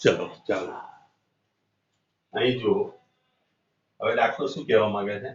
ચલો ચાલો અહીં જુઓ હવે દાખલો શું કહેવા માંગે છે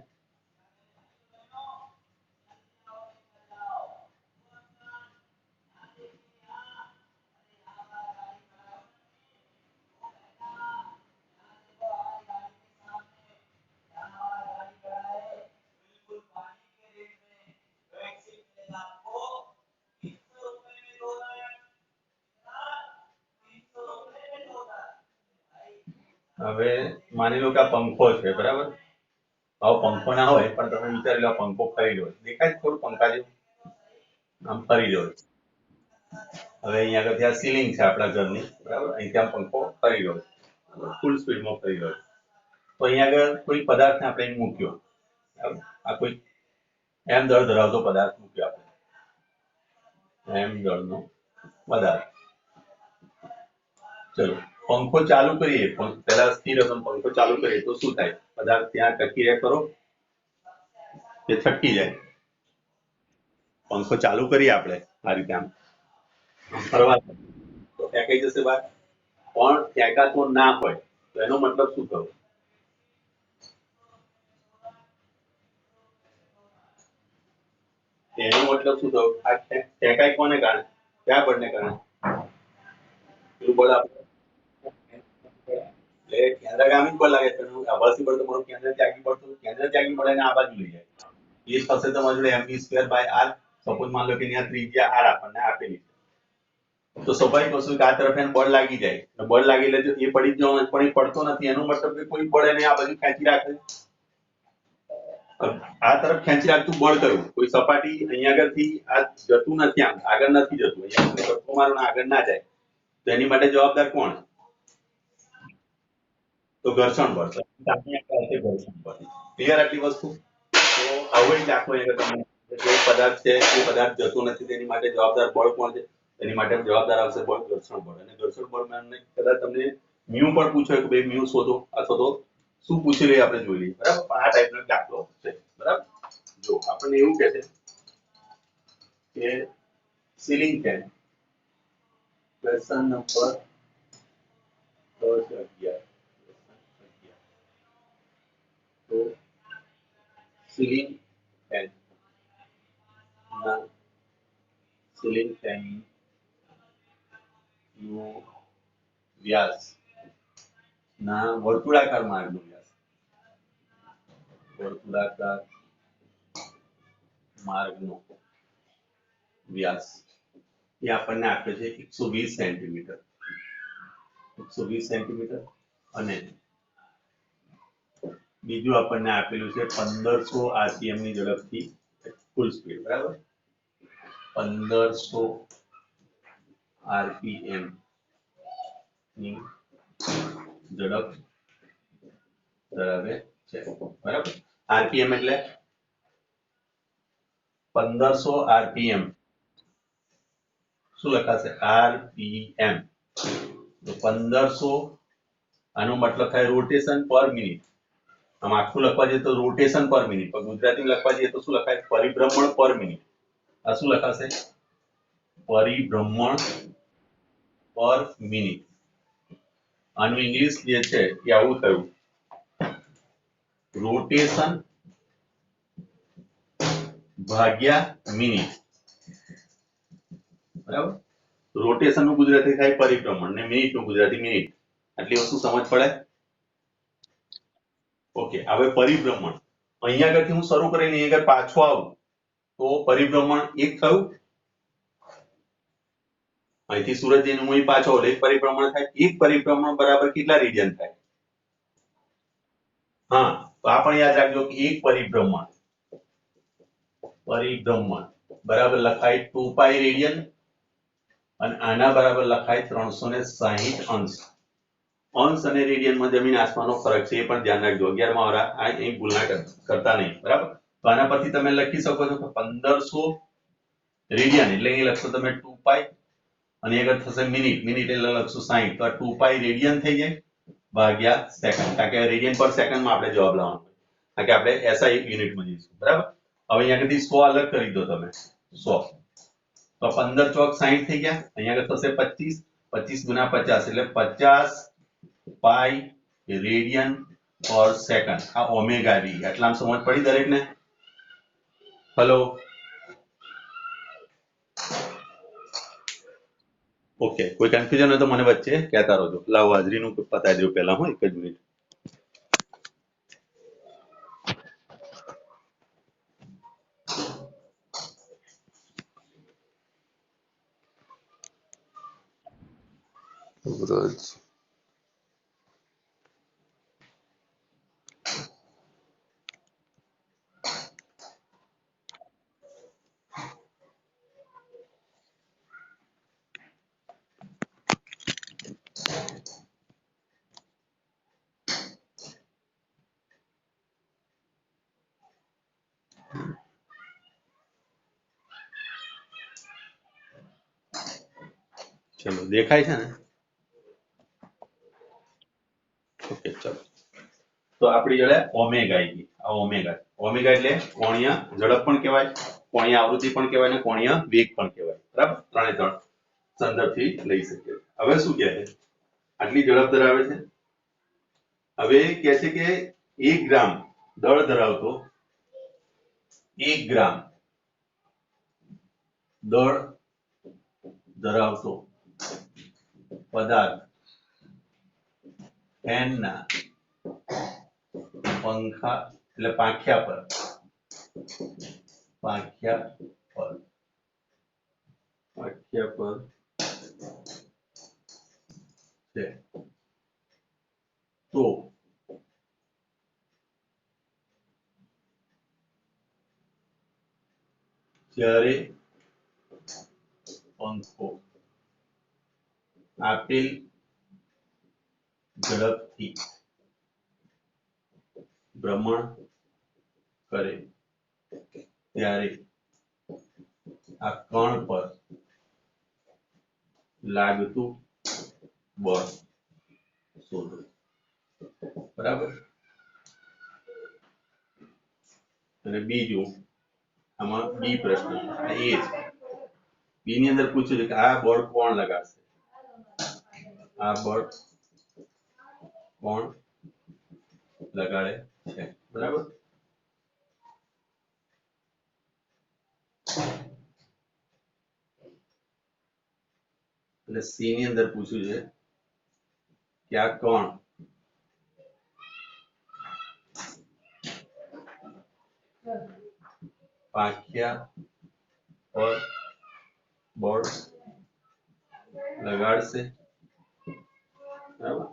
હવે માની લો કે આ પંખો છે બરાબર હવે પંખો ના હોય પણ તમે વિચારી લો પંખો ફરી રહ્યો છે દેખાય થોડું પંખા જેવું આમ ફરી રહ્યો છે હવે અહીંયા આગળ ત્યાં સીલિંગ છે આપણા ઘરની બરાબર અહીં ત્યાં પંખો ફરી રહ્યો છે ફૂલ સ્પીડમાં ફરી રહ્યો છે તો અહીંયા આગળ કોઈ પદાર્થને આપણે અહીં મૂક્યો બરાબર આ કોઈ એમ દળ ધરાવતો પદાર્થ મૂક્યો આપણે એમ દળનો પદાર્થ ચલો પંખો ચાલુ કરીએ પહેલા સ્થિર હતો પંખો ચાલુ કરીએ તો શું થાય પદાર્થ ત્યાં ટકી રહે કરો કે છટકી જાય પંખો ચાલુ કરીએ આપણે આ રીતે આમ ફરવા તો ફેંકાઈ જશે બહાર પણ ફેંકાતો ના હોય તો એનો મતલબ શું થયો એનો મતલબ શું થયો આ ફેંકાય કોને કારણે કયા બળને કારણે પેલું બળ આપણે એટલે કેન્દ્રગામી બળ લાગે છે આભાસી બળ તો મારું કેન્દ્ર ત્યાગી બળ તો કેન્દ્ર ત્યાગી બળ એને આ બાજુ લઈ જાય એ થશે તમારી જોડે mv square by r suppose માન લો કે અહીંયા ત્રિજ્યા r આપણને આપેલી છે તો સ્વાભાવિક વસ્તુ કે આ તરફ એને બળ લાગી જાય બળ લાગી એટલે જો એ પડી જ જવાનો પણ એ પડતો નથી એનો મતલબ કે કોઈ બળ એને આ બાજુ ખેંચી રાખે આ તરફ ખેંચી રાખતું બળ કયું કોઈ સપાટી અહીંયા આગળથી આ જતું નથી આમ આગળ નથી જતું અહીંયા ધક્કો મારો ને આગળ ના જાય તો એની માટે જવાબદાર કોણ તો ઘર્ષણ બળ ઘર્ષણ બળ ક્લિયર આટલી વસ્તુ તો આવો જ દાખલો અહીંયા તમને જે પદાર્થ છે એ પદાર્થ જતો નથી તેની માટે જવાબદાર બળ કોણ છે તેની માટે જવાબદાર આવશે બળ ઘર્ષણ બળ અને ઘર્ષણ બળ મેં કદાચ તમને મ્યુ પણ પૂછ્યો કે ભાઈ મ્યુ શોધો અથવા તો શું પૂછી લઈએ આપણે જોઈ લઈએ બરાબર પણ આ ટાઈપનો દાખલો છે બરાબર જો આપણને એવું કહે છે કે સીલિંગ ફેન ક્વેશ્ચન નંબર 10-11 તો સીલિંગ ફેન ના સીલિંગ ફેન નો વ્યાસ ના વર્તુળાકાર માર્ગનો વ્યાસ વર્તુળાકાર માર્ગનો વ્યાસ એ આપણને આપે છે 120 સેન્ટીમીટર 120 સેન્ટીમીટર અને બીજું આપણને આપેલું છે 1500 આરપીએમ ની ઝડપથી ફૂલ સ્પીડ બરાબર 1500 આરપીએમ ની ઝડપ ધરાવે છે બરાબર આરપીએમ એટલે 1500 આરપીએમ શું લખાશે આરપીએમ તો 1500 આનો મતલબ થાય રોટેશન પર મિનિટ આમ આખું લખવા જઈએ તો રોટેશન પર મિનિટ પણ ગુજરાતીમાં લખવા જઈએ તો શું લખાય પરિભ્રમણ પર મિનિટ આ શું લખાશે પરિભ્રમણ પર મિનિટ આનું ઇંગ્લિશ જે છે એ આવું થયું રોટેશન ભાગ્યા મિનિટ બરાબર રોટેશન નું ગુજરાતી થાય પરિભ્રમણ ને મિનિટ નું ગુજરાતી મિનિટ આટલી વસ્તુ સમજ પડે ઓકે હવે પરિભ્રમણ અહીંયા આગળથી હું શરૂ કરીને અહીંયા આગળ પાછો આવું તો પરિભ્રમણ એક થયું અહીંથી સુરત જઈને હું અહીં પાછો આવું એક પરિભ્રમણ થાય એક પરિભ્રમણ બરાબર કેટલા રેડિયન થાય હા તો આ પણ યાદ રાખજો કે એક પરિભ્રમણ બરાબર લખાય 2 પાઈ રેડિયન અને આના બરાબર લખાય 360 અંશ અંશ અને રેડિયનમાં જમીન આસમાનનો ફરક છે એ પણ ધ્યાન રાખજો 11 માં આ અહીં ભૂલ ના કરતા નહીં બરાબર તો આના પરથી તમે લખી શકો છો કે 1500 રેડિયન એટલે અહીં લખશો તમે 2 પાઈ અને આગળ થશે મિનિટ મિનિટ એટલે લખશો 60 તો આ 2 પાઈ રેડિયન થઈ જાય ભાગ્યા સેકન્ડ કારણ કે રેડિયન પર સેકન્ડમાં આપણે જવાબ લાવવાનો કારણ કે આપણે એસઆઈ યુનિટમાં જઈશું બરાબર હવે અહીંયા આગળથી 100 અલગ કરી દો તમે 100 તો 15 ચોક 60 થઈ ગયા અહીંયા આગળ થશે 25 25 गुना 50 એટલે 50 પાઈ રેડિયન પર સેકન્ડ આ ઓમેગા વી એટલામાં સમજ પડી દરેકને હેલો ઓકે કોઈ કન્ફ્યુઝન હોય તો મને વચ્ચે કહેતા રહેજો લાવ હાજરીનું પતાવી દઉં પહેલા હું એક જ મિનિટ વ્રજ ચલો દેખાય છે ને ઓકે ચલો તો આપણી જોડે ઓમેગા આવી ગઈ આ ઓમેગા ઓમેગા એટલે કોણીય ઝડપ પણ કહેવાય કોણીય આવૃત્તિ પણ કહેવાય અને કોણીય વેગ પણ કહેવાય બરાબર ત્રણે ત્રણ સંદર્ભથી લઈ શકીએ હવે શું કહે છે આટલી ઝડપ ધરાવે છે હવે કહે છે કે 1 ગ્રામ દળ ધરાવતો 1 ગ્રામ દળ ધરાવતો પદાર્થ ફેનના પંખા એટલે પાંખિયા પર છે તો જ્યારે પંખો આપેલ ઝડપથી ભ્રમણ કરે ત્યારે આ કણ પર લાગતું બળ શોધો બરાબર અને બીજું આમાં બી પ્રશ્ન એ છે બી ની અંદર પૂછ્યું છે કે આ બળ કોણ લગાડશે આ બળ કોણ લગાડે છે બરાબર એટલે સી ની અંદર પૂછ્યું છે કે આ કોણ પાંખિયા પર બળ લગાડશે બરાબર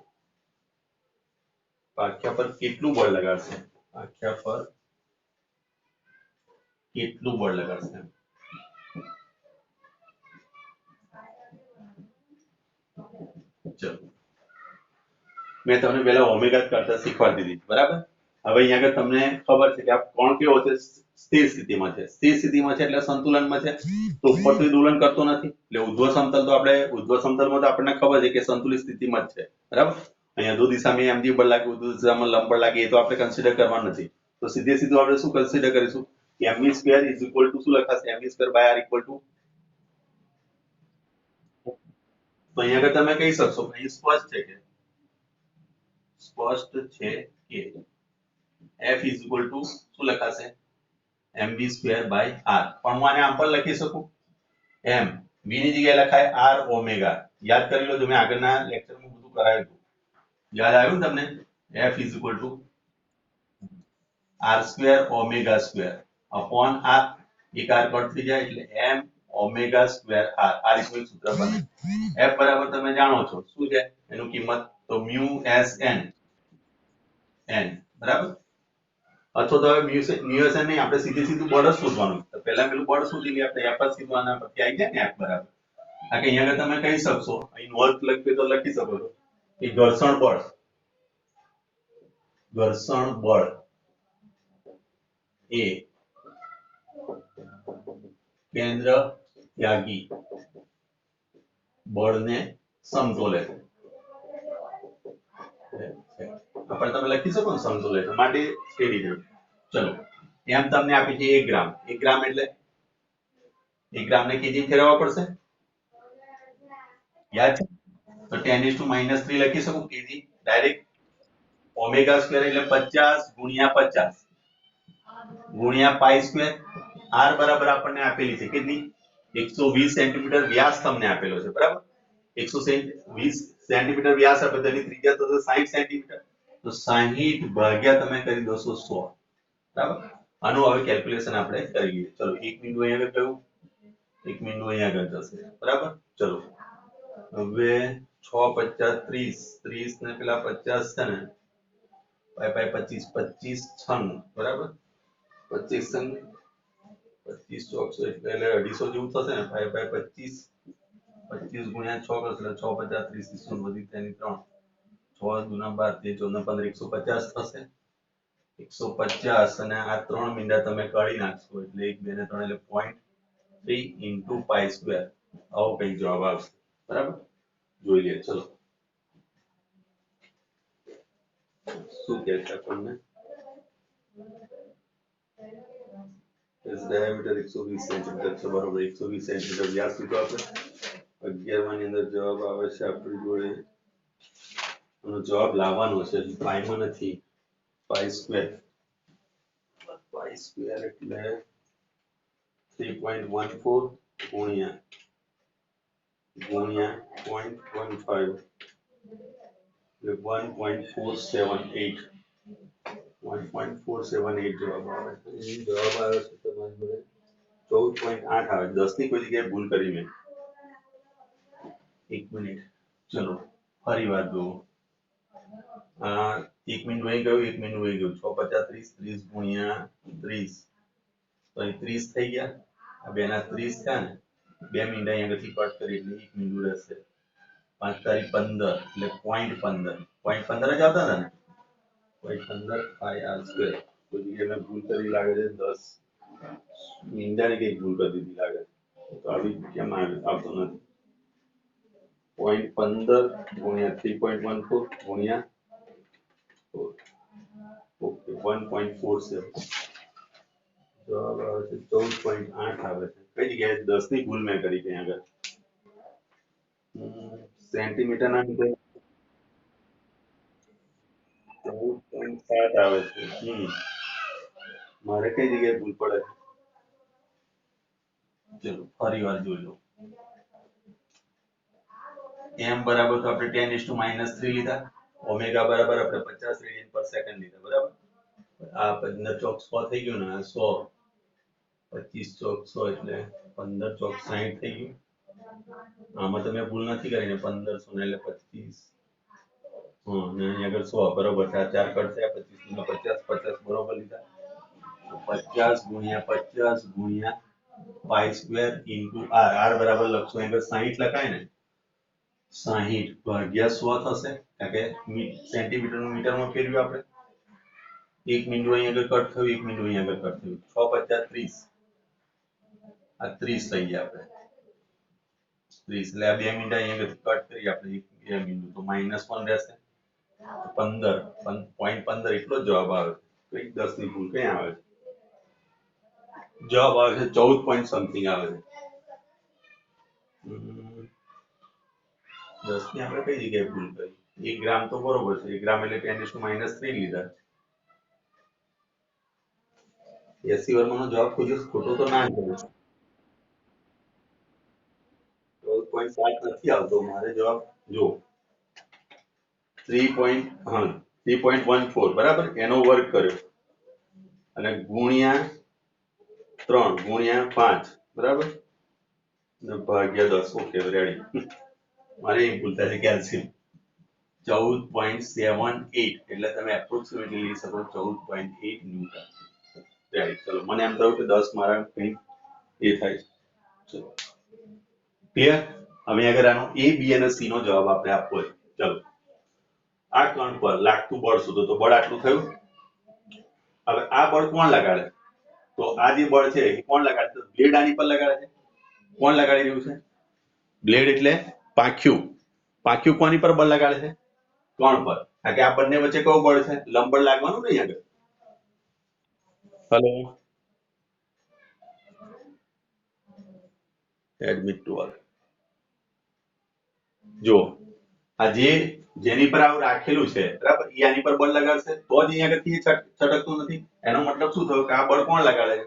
પાંખિયા પર કેટલું બળ લગાડશે પાંખિયા પર કેટલું બળ લગાડશે ચલો મેં તમને પહેલા ઓમેગા કરતા શીખવાડી દીધી બરાબર હવે અહીંયા આગળ તમને ખબર છે કે આ કોણ કેવો છે સ્થિર સ્થિતિમાં છે સ્થિર સ્થિતિમાં છે એટલે સંતુલનમાં છે તો ઉપરથી દોલન કરતો નથી એટલે ઉધ્વ સમતલ તો આપણે ઉધ્વ સમતલમાં તો આપણને ખબર છે કે સંતુલિત સ્થિતિમાં જ છે બરાબર અહીંયા દો દિશામાં mg બળ લાગે ઉધ્વ દિશામાં લંબ બળ લાગે એ તો આપણે કન્સિડર કરવાનું નથી તો સીધે સીધું આપણે શું કન્સિડર કરીશું mv square is equal to શું લખાશે mv square by r equal to તો અહીંયા આગળ તમે કહી શકશો અહીં સ્પષ્ટ છે કે f ઇઝ ઇક્વલ ટુ શું લખાશે mv સ્ક્વેર બાય r પણ હું આને આમ પણ લખી શકું m v ની જગ્યાએ લખાય r ઓમેગા યાદ કરી લો જો મેં આગળના લેક્ચરમાં બધું કરાવ્યું હતું યાદ આવ્યું ને તમને f is equal two r square omega square upon r એક r કટ થઈ જાય એટલે m ઓમેગા સ્ક્વેર r આ રીતનું સૂત્ર બને f બરાબર તમે જાણો છો શું છે એનું કિંમત તો mu s n n બરાબર અથવા તો હવે mu s n નહીં આપણે સીધું બળ જ શોધવાનું તો પહેલા પેલું બળ શોધી લઈએ આપણે f જ સીધું આના પરથી આવી જાય ને f બરાબર આ કે અહીંયા આગળ તમે કહી શકશો અહીં નોંધ લખી તો લખી શકો છો કે ઘર્ષણ બળ એ કેન્દ્ર ત્યાગી બળને સમતોલે છે આપણે તમે લખી શકો ને સમતોલે છે માટે સ્ટેડી છે ચલો એમ તમને આપી છે 1 ગ્રામ 1 ગ્રામ એટલે 1 ગ્રામને કેજી ફેરવવા પડશે યાદ છે તો 10⁻³ લખી શકું કેજી ડાયરેક્ટ ઓમેગા સ્ક્વેર એટલે 50 ગુણ્યા 50 ગુણ્યા પાઈ સ્ક્વેર આર બરાબર આપણને આપેલી છે કેટલી 120 સેન્ટીમીટર વ્યાસ તમને આપેલો છે બરાબર 120 સેન્ટીમીટર વ્યાસ આપે તો એની ત્રિજ્યા તો 60 સેન્ટીમીટર તો 60 ભાગ્યા તમે કરી દો 100 બરાબર આનું હવે કેલ્ક્યુલેશન આપણે કરી લઈએ ચલો 1 બિંદુ અહીંયા આગળ કયું 1 બિંદુ અહીંયા આગળ જશે બરાબર ચલો હવે 6 50 30 30 ને પેલા 50 છે ને પાઈ પાઈ 25 25 96 બરાબર 25 25 ચોકસો એટલે 250 જેવું થશે ને પાઈ પાઈ 25 25 ગુણ્યા 6 કરશે એટલે 6 50 30 30 વધી તેની 3 6 દુના 12 13 14 15 150 થશે 150 અને આ 3 મીંડા તમે કાઢી નાખશો એટલે 1 2 ને 3 એટલે 0.3 into પાઈ સ્ક્વેર આવો કંઈક જવાબ આવશે બરાબર જોઈ લઈએ ચલો શું કહે છે આપણને Its diameter 120 સેન્ટીમીટર છે બરોબર 120 સેન્ટીમીટર વ્યાસ લીધો આપણે 11 માં ની અંદર જવાબ આવે છે આપણી જોડે આનો જવાબ લાવવાનો છે પાઈમાં નથી પાઈ સ્ક્વેર એટલે 3.14 ગુણ્યા 0.15 એટલે 1.478 1.478 જવાબ આવે છે એ જવાબ આવે છે તમારી જોડે 14.8 આવે 10 ની કોઈ જગ્યાએ ભૂલ કરી મેં એક મિનિટ ચલો ફરી વાર જુઓ આ 1 મિનિટ વહી ગયું 1 મિનિટ વહી ગયું 6 50 30 30 ગુણ્યા 30 તો અહીં 30 થઈ ગયા આ બે ના 30 થયા ને 2 મિનિટ અહીં આગળથી કટ કરી એટલે 1 મિનિટ રહેશે 5 તારીખ 15 એટલે 0.15 0.15 જ આવતા હતા ને 0.15 પાઈ આર સ્ક્વેર કોઈ જગ્યાએ મેં ભૂલ કરી લાગે છે 10 મીંડાની કઈક ભૂલ કરી દીધી લાગે તો આવી કેમ આવતો નથી 0.15 ગુણ્યા 3.14 ગુણ્યા ઓકે 1.47 જવાબ આવે છે 14.8 આવે છે કઈ જગ્યાએ 10 ની ભૂલ મેં કરી ત્યાં આગળ સેન્ટીમીટર ના લીધે 14.7 આવે છે મારે કઈ જગ્યાએ ભૂલ પડે ચલો ફરી વાર જોઈ લો m બરાબર તો આપણે 10⁻³ લીધા ઓમેગા બરાબર આપણે 50 રેડિયન પર સેકન્ડ લીધા બરાબર આ 15 ચોક 100 થઈ ગયું ને આ 100 25 ચોક 100 એટલે 15 ચોક 60 થઈ ગયું આમાં તમે ભૂલ નથી કરીને 1500 ને એટલે 25 ને અહીંયા આગળ 100 બરોબર છે આ 4 કટ થયા 25 ગુણ્યા 50 50 બરોબર લીધા 50 ગુણ્યા 50 ગુણ્યા pi square into R R બરાબર લખશો અહીંયા 60 લખાય ને 60 ભાગ્યા 100 થશે કારણ કે સેન્ટીમીટર નું મીટરમાં ફેરવ્યું આપણે 1 મિનિટ અહીં આગળ કટ થયું 1 મિનિટ અહીં આગળ કટ થયું 6 50 30 આ 30 થઈ ગયા આપણે 30 એટલે આ 2 મિનિટ અહીં આગળ કટ કરી આપણે 2 મિનિટ તો -1 રહેશે 15 0.15 એટલો જ જવાબ આવે કઈ 10 ની ભૂલ કઈ આવે છે જવાબ આવે છે 14 પોઈન્ટ સમથિંગ આવે છે 10 ની આપણે કઈ જગ્યાએ ભૂલ કરી 1 ગ્રામ તો બરોબર છે 1 ગ્રામ એટલે 10⁻³ લીધા 80 વર્ગનો જવાબ કોઈ દિવસ ખોટો તો ના નીકળે 14.7 નથી આવતો મારે જવાબ જો 3.14 બરાબર એનો વર્ગ કર્યો અને ગુણ્યા 3 ગુણ્યા 5 બરાબર ને ભાગ્યા 10 ઓકે રેડી મારે એ ભૂલ થાય છે કેલ્શિયમ 14.78 એટલે તમે એપ્રોક્સિમેટલી લઈ શકો 14.8 ન્યૂટન રેડી ચલો મને એમ થયું કે 10 મારા કંઈક એ થાય છે ચલો ક્લિયર હવે અગર આનો a b અને c નો જવાબ આપણે આપવો હોય ચલો આ કણ પર લાગતું બળ શોધો તો બળ આટલું થયું હવે આ બળ કોણ લગાડે તો આ જે બળ છે એ કોણ લગાડે તો બ્લેડ આની પર લગાડે છે કોણ લગાડી રહ્યું છે બ્લેડ એટલે પાંખ્યું પાંખ્યું કોની પર બળ લગાડે છે કણ પર કારણ કે આ બંને વચ્ચે કયું બળ છે લંબ બળ લાગવાનું નહીં આગળ હેલો એડમિટ ટુ વર્ક જો આ જેની પર આવું રાખેલું છે બરાબર એ આની પર બળ લગાડશે તો જ અહીંયા આગળથી એ છટકતું નથી. એનો મતલબ શું થયો કે આ બળ કોણ લગાડે છે?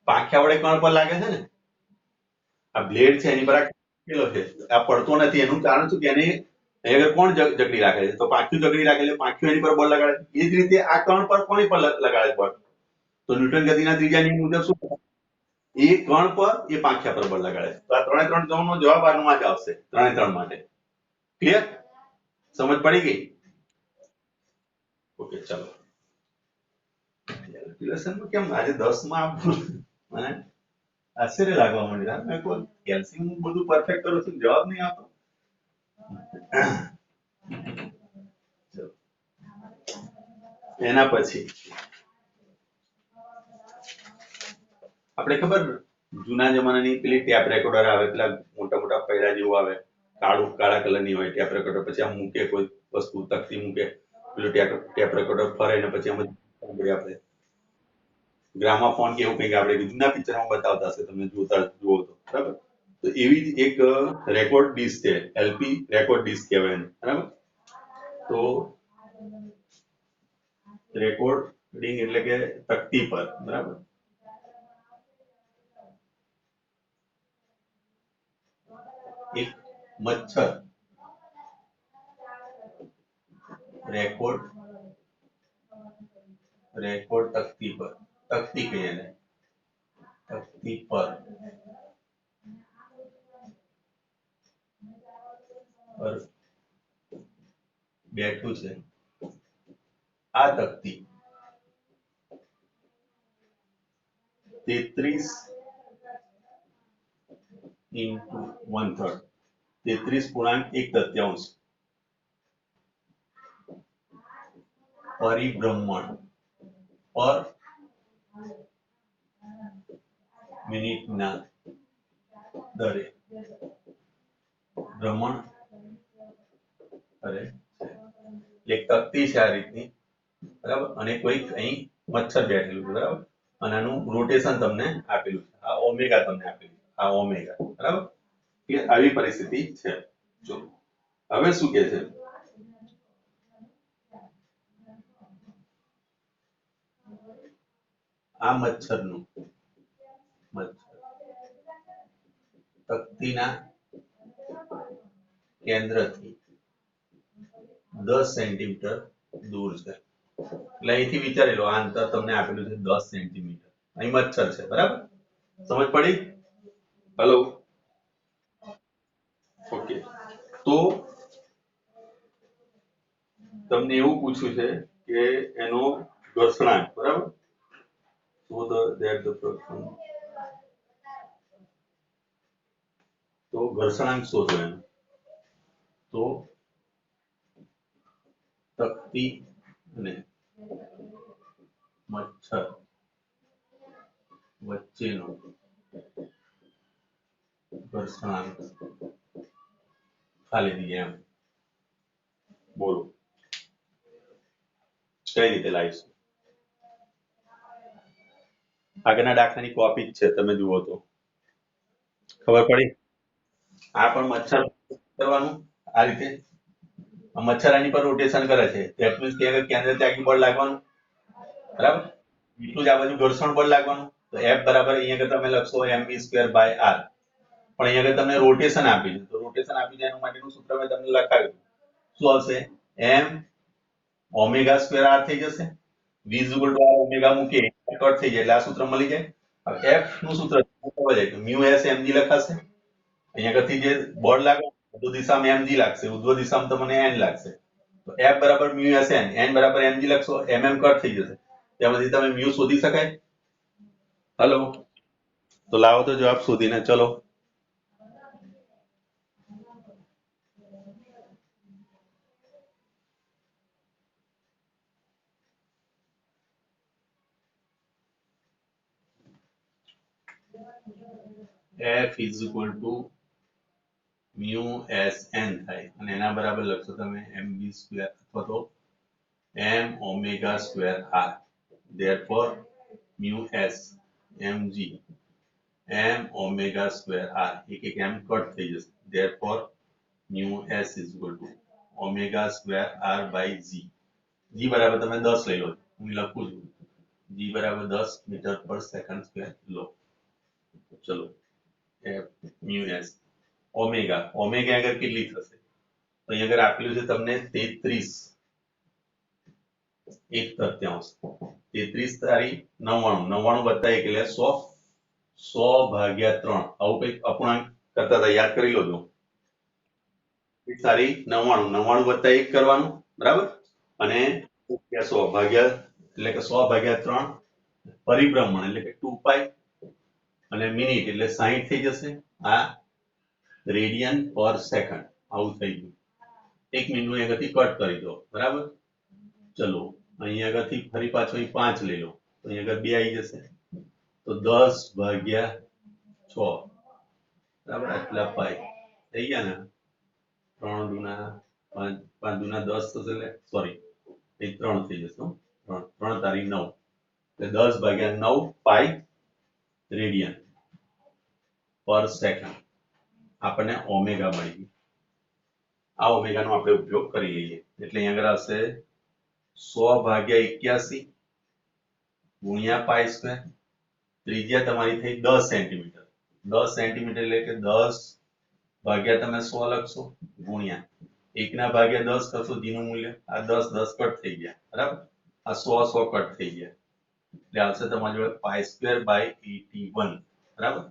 પાંખિયા વડે કણ પર લાગે છે ને. આ બ્લેડ છે એની પર રાખેલો છે આ પડતો નથી એનું કારણ શું કે એને અહીંયા આગળ કોણ જકડી રાખે છે? તો પાંખિયું જકડી રાખે એટલે પાંખિયું એની પર બળ લગાડે. એ જ રીતે આ કણ પર કોની પર લગાડે બળ? તો ન્યૂટન ગતિના ત્રીજા નિયમ મુજબ શું એ કણ પર એ પાંખિયા પર બળ લગાડે છે. તો આ ત્રણે ત્રણ નો જવાબ આનું જ આવશે ત્રણે ત્રણ માટે. ક્લિયર? સમજ પડી ગઈ? ઓકે ચલો. કેલ્ક્યુલેશનમાં કેમ આજે 10 માં મને આશ્ચર્ય લાગવા માંડ્યું. મેં કોઈ કેલ્શિયમ બધું પરફેક્ટ કરું છું જવાબ નહીં આવતો. એના પછી આપણે ખબર જૂના જમાનાની પેલી ટેપ રેકોર્ડર આવે પેલા મોટા મોટા પૈડા જેવું આવે કાળા કલરની હોય ટેપ રેકોર્ડર પછી આમ મૂકે કોઈ વસ્તુ તકતી મૂકે પેલું ટેપ રેકોર્ડર ફરે ને પછી આમ આપણે ગ્રામાફોન કે એવું કંઈક આપણે જૂના પિક્ચરમાં બતાવતા હશે તમે જુઓ તો બરાબર. તો એવી જ એક રેકોર્ડ ડિસ્ક છે એલપી રેકોર્ડ ડિસ્ક કહેવાય એને બરાબર. તો રેકોર્ડિંગ એટલે કે તકતી પર બરાબર એક મચ્છર રેકોર્ડ તકતી પર તકતી કહીએ ને તકતી પર બેઠું છે. આ તકતી 33 into 1/3 33.1 પરિભ્રમણ પર મિનિટના દરે ભ્રમણ કરે છે. એક તકતી છે આ રીતની બરાબર અને કોઈક અહીં મચ્છર બેઠેલું છે બરાબર અને આનું રોટેશન તમને આપેલું છે. આ ઓમેગા તમને આપેલું છે આ ઓમેગા બરાબર. આવી પરિસ્થિતિ છે. જો હવે શું કે છે આ મચ્છરનું તકતીના કેન્દ્રથી 10 સેન્ટીમીટર દૂર છે. એટલે અહીંથી વિચારી લો આ અંતર તમને આપેલું છે 10 સેન્ટીમીટર. અહીં મચ્છર છે બરાબર. સમજ પડી? Hello okay. તો તમને એવું પૂછ્યું છે કે એનો ઘર્ષણાંક બરાબર તો ઘર્ષણાંક શોધો એનો. તો તકતી અને મચ્છર વચ્ચેનો ઘર્ષણાંક ખાલી દીએ એમ બોલો કઈ રીતે લાવીશું? આગળના દાખલાની કોપી જ છે તમે જુઓ તો ખબર પડી. આ પણ મચ્છર કરવાનું આ રીતે મચ્છર આની પર રોટેશન કરે છે that means કે કેન્દ્રથી આગળ બળ લાગવાનું બરાબર. એટલું જ આ બાજુ ઘર્ષણ બળ લાગવાનું. તો F બરાબર અહીંયા તમે લખશો mv² by r. પણ અહીંયા આગળ તમને રોટેશન આપી છે તો રોટેશન આપી છે એના માટેનું સૂત્ર મેં તમને લખાવ્યું. શું આવશે? m ઓમેગા સ્ક્વેર r થઈ જશે. v r ઓમેગા મૂકીએ કટ થઈ જાય એટલે આ સૂત્ર મળી જાય. F નું સૂત્ર ખબર છે કે mu s mg લખાશે. અહીંયા આગળથી જે બળ લાગે ઉર્ધ્વ દિશામાં mg લાગશે ઉર્ધ્વ દિશામાં તમને n લાગશે. તો F બરાબર mu s n બરાબર mg લખશો mm કટ થઈ જશે. ત્યારથી તમે mu શોધી શકાય. હેલો તો લાવો તો જવાબ શોધીને ચલો. F is equal to mu s n થાય અને એના બરાબર લખશો તમે mv સ્ક્વેર અથવા તો m omega square r. therefore mu s mg m omega square r એક m કટ થઈ જશે. therefore mu s is equal to omega square r by g. g બરાબર તમે 10 લઈ લો, હું લખું છું g બરાબર 10 મીટર પર સેકન્ડ સ્ક્વેર લો. ચલો f mu s omega omega આગળ કેટલી થશે તો અહીં આગળ આપેલું છે તમને 33 1/3 33 તારી 99 99 વત્તા 1 એટલે 100 100 ભાગ્યા 3 આવું કંઈક અપૂર્ણાંક કરતા હતા, યાદ કરી લોજો. તારી 99 99 વત્તા 1 કરવાનું બરાબર અને 100 ભાગ્યા એટલે કે 100 ભાગ્યા 3 પરિભ્રમણ એટલે કે 2π અને મિનિટ એટલે 60 થઈ જશે. આ રેડિયન પર સેકન્ડ આવું થઈ ગયું. 1 મિનિટનું અહીંયાથી કટ કરી દો બરાબર. ચલો અહીં આગળથી ફરી પાછો 5 લઈ લો તો અહીં આગળ 2 આવી જશે તો 10 ભાગ્યા 6 બરાબર આટલા પાઈ થઈ ગયા ને. 3 દુના 5 દુના 10 થશે એટલે સોરી એ 3 થઈ જશે. 3 તારી 9 એટલે 10 ભાગ્યા 9 પાઈ રેડિયન પર સેકન્ડ આપણને ઓમેગા મળી ગયું. આ ઓમેગાનો આપણે ઉપયોગ કરી લઈએ એટલે અહીં આગળ આવશે 100 ભાગ્યા 81 ગુણ્યા પાઈ સ્ક્વેર. ત્રિજ્યા તમારી થઈ 10 સેન્ટીમીટર 10 સેન્ટીમીટર એટલે કે 10 ભાગ્યા તમે 100 લખશો ગુણ્યા 1 ના ભાગ્યા 10 કરશો જીનું મૂલ્ય આ 10 10 કટ થઈ ગયા બરાબર. આ 100 100 કટ થઈ ગયા એટલે આવશે તમારી જોડે પાઈ સ્ક્વેર બાય 81 બરાબર.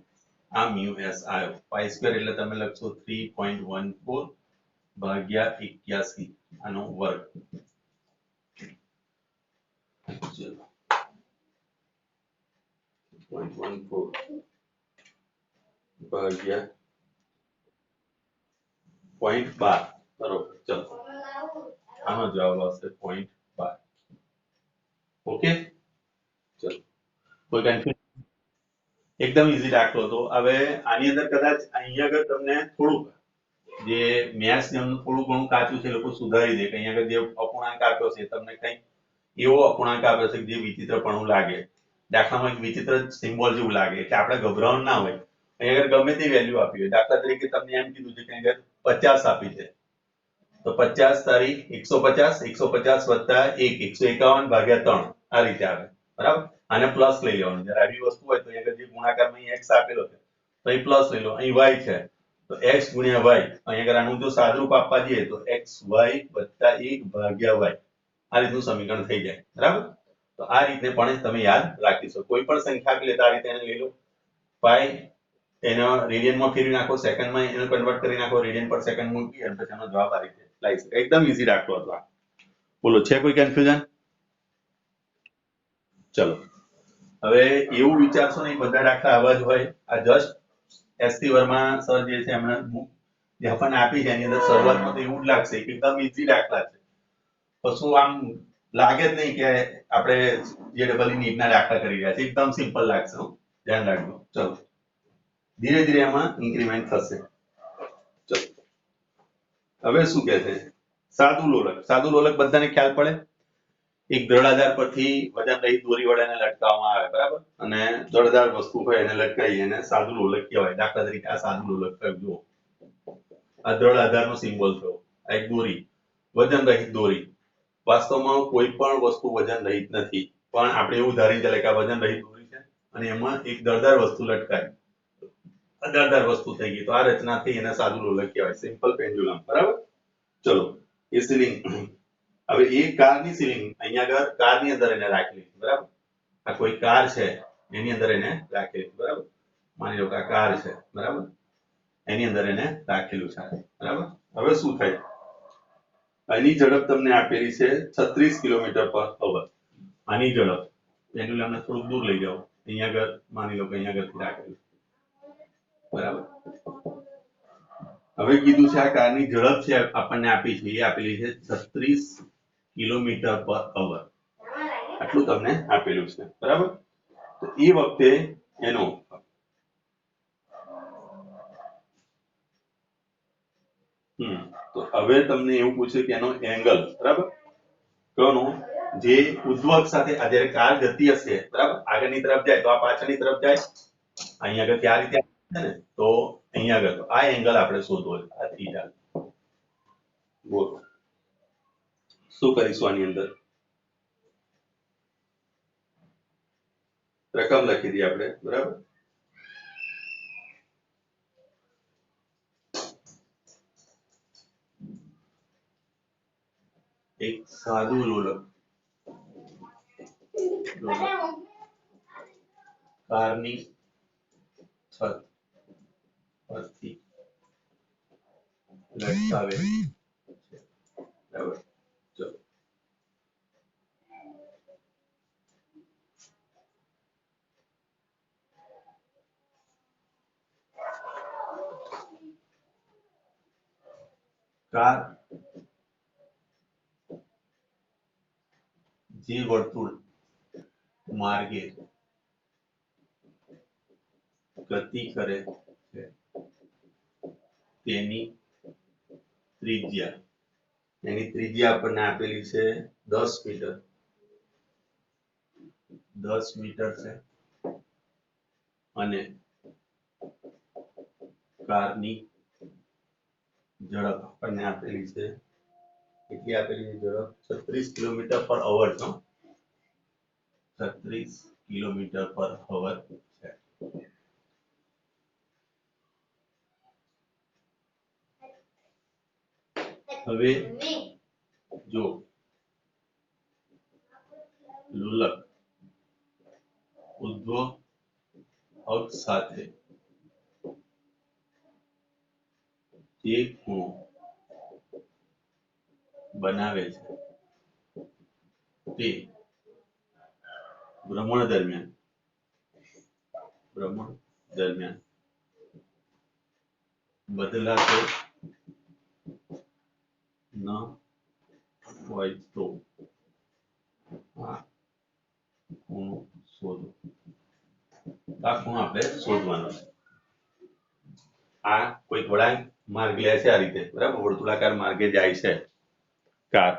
આ મ્યુ એસ આવ્યો. પાઈ સ્ક્વેર એટલે તમે લખશો 3.14 ભાગ્યા 81 આનો વર્ગ. ચલો 0.14 ભાગ્યા 0.12 બરોબર. ચલો આનો જવાબ આવશે 0.12. ઓકે ચલો કોઈ કન્ફ્યુઝન? એકદમ ઈઝી દાખલો હતો. હવે આની અંદર કદાચ અહીંયા આગળ તમને થોડુંક જે મેથ્સ થોડું ઘણું કાચું છે લોકો સુધારી દે કે અહીંયા આગળ જે અપૂર્ણાંક આપ્યો છે તમને કંઈક એવો અપૂર્ણાંક આપ્યો છે જે વિચિત્રપણું લાગે. દાખલામાં એક વિચિત્ર સિમ્બોલ જેવું લાગે એટલે આપણે ગભરાવાનું ના હોય. અહીંયા આગળ ગમે તે વેલ્યુ આપી હોય, દાખલા તરીકે તમને એમ કીધું છે કે અહીંયા 50 આપી છે તો 50 તારીખ 150 150 વત્તા 1 151 ભાગ્યા 3 આ રીતે આવે બરાબર. આને પ્લસ લઈ લેવાનું. જ્યારે આવી વસ્તુ હોય તો અહીંયા જે ગુણાકારમાં x આપેલો છે તો અહીં પ્લસ લઈ લો. અહીં y છે તો x ગુણ્યા y. અહીંયા આગળ આનું જો સાદુરૂપ આપવા જઈએ તો xy વત્તા 1 ભાગ્યા y આ રીતનું સમીકરણ થઈ જાય બરાબર. તો આ રીતે પણ તમે યાદ રાખી શકો. કોઈ પણ સંખ્યા આપી લે તો આ રીતે એને લઈ લો. પાઈ એનો રેડિયનમાં ફેરવી નાખો, સેકન્ડમાં એને કન્વર્ટ કરી નાખો, રેડિયન પર સેકન્ડ મૂકી અને પછી એનો જવાબ આ રીતે લાવી શકાય. એકદમ ઈઝી દાખલો હતો આ. બોલો છે કોઈ કન્ફ્યુઝન? ચલો હવે એવું વિચારશો નહીં બધા દાખલા આવા જ હોય. આ જસ્ટ એસટી વર્મા સર જે છે એમણે બુક જે આપણને આપી છે એની અંદર શરૂઆતમાં તો એવું જ લાગશે કે એકદમ ઈઝી દાખલા છે. કશું આમ લાગે જ નહીં કે આપણે જે ડબલ નીટના દાખલા કરી રહ્યા છે. એકદમ સિમ્પલ લાગશે. ધ્યાન રાખજો. ચલો ધીરે ધીરે એમાં ઇન્ક્રીમેન્ટ થશે. ચલો હવે શું કહે છે સાદું લોલક. સાદું લોલક બધાને ખ્યાલ પડે. એક દ્રઢ આધાર પરથી વજન રહિત દોરી વડે એને લટકાવવામાં આવે બરાબર અને દળદાર વસ્તુ હોય એને લટકાવી એને સાદું લોલક કહેવાય. દાખલા તરીકે આ સાદું લોલક થયું. જુઓ આ દ્રઢ આધારનો સિમ્બોલ થયો. આ એક દોરી વજન રહિત દોરી. વાસ્તવમાં કોઈ પણ વસ્તુ વજન રહિત નથી પણ આપણે એવું ધારી ચાલે કે આ વજન રહિત દોરી છે અને એમાં એક દળદાર વસ્તુ લટકાવી. આ દળદાર વસ્તુ થઈ ગઈ તો આ રચના થઈ એને સાદું લોલક કહેવાય. સિમ્પલ પેન્ડ્યુલમ બરાબર. ચલો એ સિલિંગ. હવે એ કારની સિલિંગ અહીંયા આગળ કારની અંદર એને રાખેલી છે બરાબર. આ કોઈ કાર છે એની અંદર એને રાખેલી છે બરાબર. માની લો કે આ કાર છે બરાબર એની અંદર એને રાખેલું છે બરાબર. હવે શું થાય આની ઝડપ તમને આપેલી છે 36 કિલોમીટર પર અવર. આની ઝડપ પેન્ડ્યુલમને થોડુંક દૂર લઈ જાઓ. અહીંયા આગળ માની લો કે અહીંયા આગળથી રાખેલું બરાબર. હવે કીધું છે આ કારની ઝડપ છે આપણને આપી છે એ આપેલી છે 36 કિલોમીટર પર અવર. આટલું તમને આપેલું છે બરાબર. તો એ વખતે એનો તો હવે તમને એવું પૂછ્યું કે એનો એંગલ બરાબર કોનો જે ઉદ્ધવક સાથે આ જ્યારે કાર જતી હશે બરાબર આગળની તરફ જાય તો આ પાછળની તરફ જાય. અહીંયા આગળ આ રીતે ને તો અહીંયા આગળ તો આ એંગલ આપણે શોધવો છે, આ થીટા. બોલો શું કરીશું આની અંદર? રકમ લખી દઈએ આપણે, બરાબર. એક સાદું લોલક કારની છત પરથી લટકાવે છે, બરાબર. ચલો કાર જે વર્તુળ માર્ગે ગતિ કરે છે તેની ત્રિજ્યા આપણને આપેલી છે 10 મીટર. 10 મીટર છે અને કારની ઝડપ આપણને આપેલી છે, કેટલી આપેલી છે ઝડપ? 36 કિલોમીટર પર અવર છે. 36 કિલોમીટર પર અવર છે. હવે જો લોલક ઉદ્ધવ અક્ષ સાથે જે ખૂણો બનાવે છે તે ભ્રમણ દરમિયાન બદલાતો ન હોય તો આ ખૂણો શોધો. આ ખૂણો આપણે શોધવાનો છે. આ કોઈ વળાંક માર્ગ લે છે આ રીતે, બરાબર, વર્તુળાકાર માર્ગે જાય છે કાર,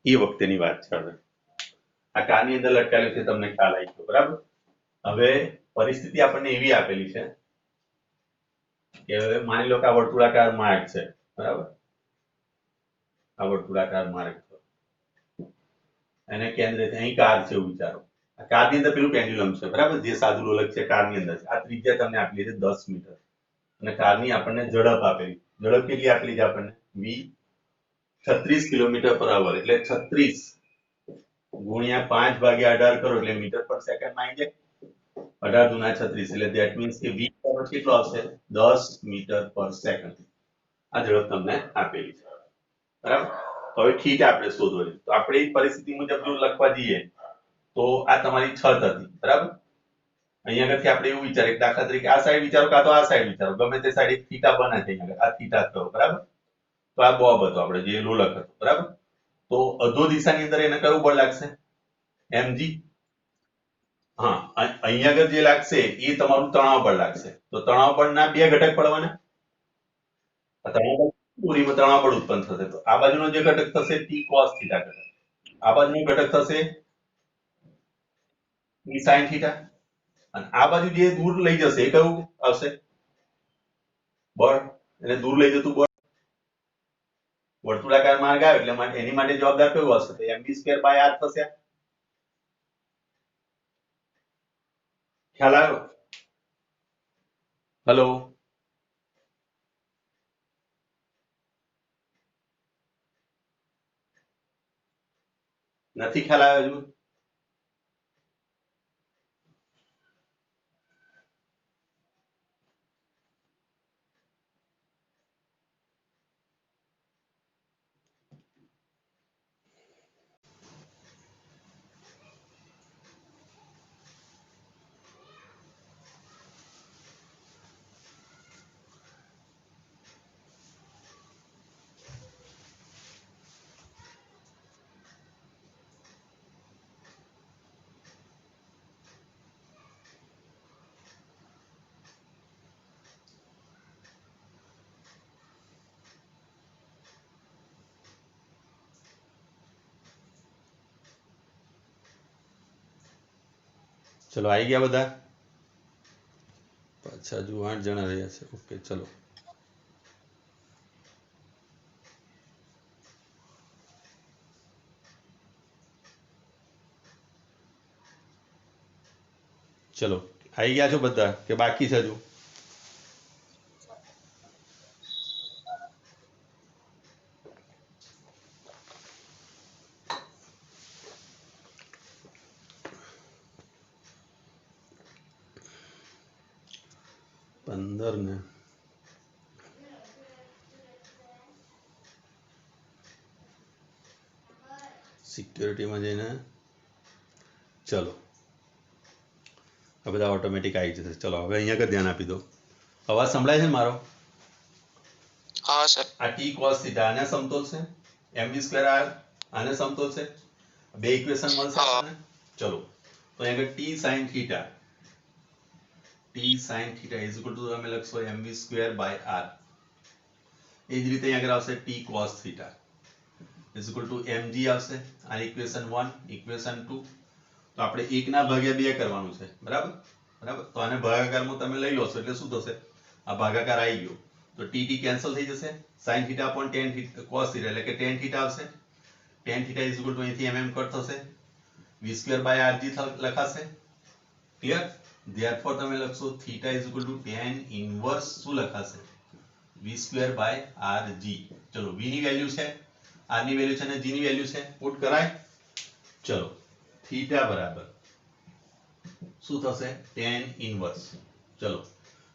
એ વખતેની વાત છે. હવે આ કારની અંદર લટકાયેલું છે, તમને ખ્યાલ આવી ગયો, બરાબર. હવે પરિસ્થિતિ આપણને એવી આપેલી છે કે હવે માની લો કે આ વર્તુળાકાર માર્ગ છે, બરાબર. આ વર્તુળાકાર માર્ગ છે, એને કેન્દ્રથી અહીં કાર છે એવું વિચારો. આ કારની અંદર પેલું પેન્ડ્યુલમ છે, બરાબર, જે સાદું લોલક છે કારની અંદર છે. આ ત્રિજ્યા તમને આપેલી છે 10 મીટર અને કારની આપણને ઝડપ આપેલી. ઝડપ કેટલી આપેલી છે આપણને? v 36 કિલોમીટર પર અવર, એટલે 36 ગુણ્યા 5 ભાગ્યા 18 કરો એટલે મીટર પર સેકન્ડમાં આવી જાય. 18 ગુણ્યા 36 એટલે ધેટ મીન્સ કે v બરાબર કેટલો આવશે? 10 મીટર પર સેકન્ડ. આ ઝડપ તમને આપેલી છે, બરાબર. હવે ઠીક આપણે શોધવાની. તો આપણે એ પરિસ્થિતિ મુજબ જો લખવા જઈએ તો આ તમારી છત હતી, બરાબર. અહીંયા આગળથી આપણે એવું વિચારીએ, દાખલા તરીકે આ સાઈડ વિચારો કાં તો આ સાઈડ વિચારો, ગમે તે સાઈડ એક થીટા બને છે. અહીંયા આ થીટા થયો, બરાબર. તો આ બોબ હતો આપણે જે લોલક હતો, બરાબર. તો અધો દિશાની અંદર એને કયું બળ લાગશે? mg. હા, અહીંયા આગળ જે લાગશે એ તમારું તણાવ બળ લાગશે. તો તણાવ બળના બે ઘટક પડવાના. તણાવ બળ ઉત્પન્ન થશે. તો આ બાજુનો જે ઘટક થશે t cos થીટા ઘટક, આ બાજુનો ઘટક થશે t sin થીટા, અને આ બાજુ જે દૂર લઈ જશે એ કયું આવશે? બળ. એટલે દૂર લઈ જતું બળ. વર્તુળાકાર માર્ગ આવે એટલે એની માટે જવાબદાર કયું હશે? તો mv²/r થશે. ખ્યાલ આવ્યો? હેલો, નથી ખ્યાલ આવ્યો હજુ? ચલો આવી ગયા બધા? अच्छा जो 8 જણા રહ્યા છે ઓકે ચલો ચલો આવી ગયા છો બધા કે બાકી છે હજુ 15 ને સિક્યોરિટીમાં જઈને ચલો આ બધા ઓટોમેટિક આવી જશે ચલો હવે અહીંયા આગળ ધ્યાન આપી દો અવાજ સંભળાય છે ને મારો हाँ सर આ ટી કોસ થીટા આને સમતોલ છે mv સ્ક્વેર r આને સમતોલ છે બે ઇક્વેશન મળશે આપણને ચલો તો અહીંયા આગળ t sin theta is equal two તમે લખશો mv સ્ક્વેર બાય r એ જ રીતે અહીંયા આગળ આવશે t cos theta is equal two mg આવશે આ ઇક્વેશન 1 ઇક્વેશન 2 તો આપણે 1 ના ભાગ્યા 2 કરવાનું છે બરાબર બરાબર તો આને ભાગાકારમાં તમે લઈ લો છો એટલે શું થશે આ ભાગાકાર આવી ગયો તો t કેન્સલ થઈ જશે sin theta upon tan theta cos theta એટલે કે tan થીટા આવશે tan theta is equal two અહીંથી mm કટ થશે v સ્ક્વેર બાય rg લખાશે ક્લિયર ધેરફોર તમે લખશો theta is equal two tan inverse શું લખાશે v સ્ક્વેર બાય rg ચલો v ની વેલ્યુ છે r ની વેલ્યુ છે અને g ની વેલ્યુ છે પુટ કરાય ચલો થીટા બરાબર શું થશે tan ઇન્વર્સ ચલો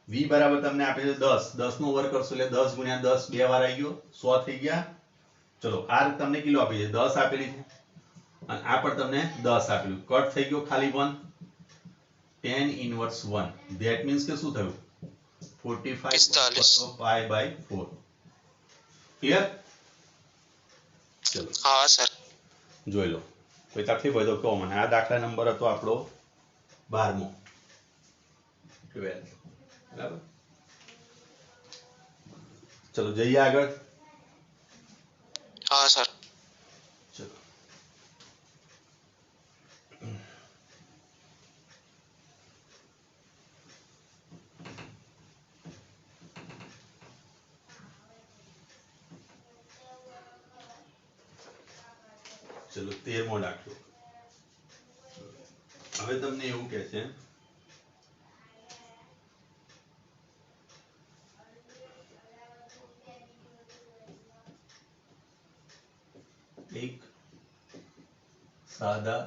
v બરાબર તમને આપે છે 10 10 નો વર્ગ કરશો એટલે 10 ગુણ્યા 10 બે વાર આવી ગયો 100 થઈ ગયા ચલો r તમને કિલો આપી છે 10 આપેલી છે અને આ પણ તમને 10 આપેલું કટ થઈ ગયો ખાલી 1 tan ઇન્વર્સ 1 ધેટ મીન્સ કે શું થયું 45 pi by 4 ક્લિયર ચલો हाँ सर જોઈ લો કોઈ તકલીફ હોય તો કહો મને આ દાખલા નંબર હતો આપણો 12મો 12 બરાબર ચલો જઈએ આગળ हाँ सर ચલો ચલો 13મો દાખલો હવે તમને એવું કહે છે એક સાદા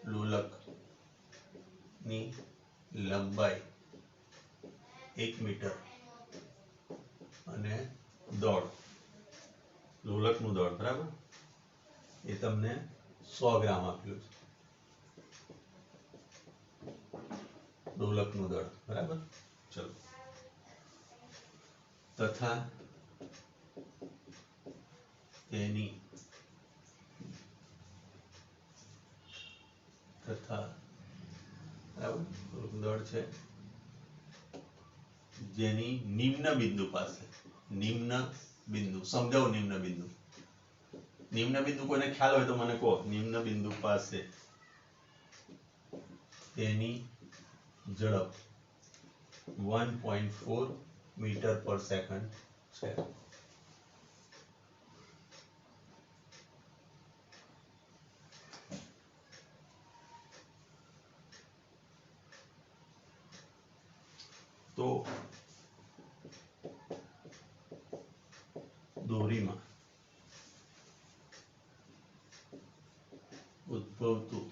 લોલકની લંબાઈ 1 મીટર અને દોડ લોલકનું દોડ બરાબર એ તમને 100 ગ્રામ આપેલું છે લોલકનું દળ બરાબર ચલો તથા તેની બરાબર દળ છે જેની નિમ્ન બિંદુ પાસે નિમ્ન બિંદુ સમજાવો નિમ્ન બિંદુ કોઈને ખ્યાલ હોય તો મને કહો નિમ્ન બિંદુ પાસે તેની ઝડપ 1.4 મીટર પર સેકન્ડ છે તો દોરીમાં ઉદ્ભવતું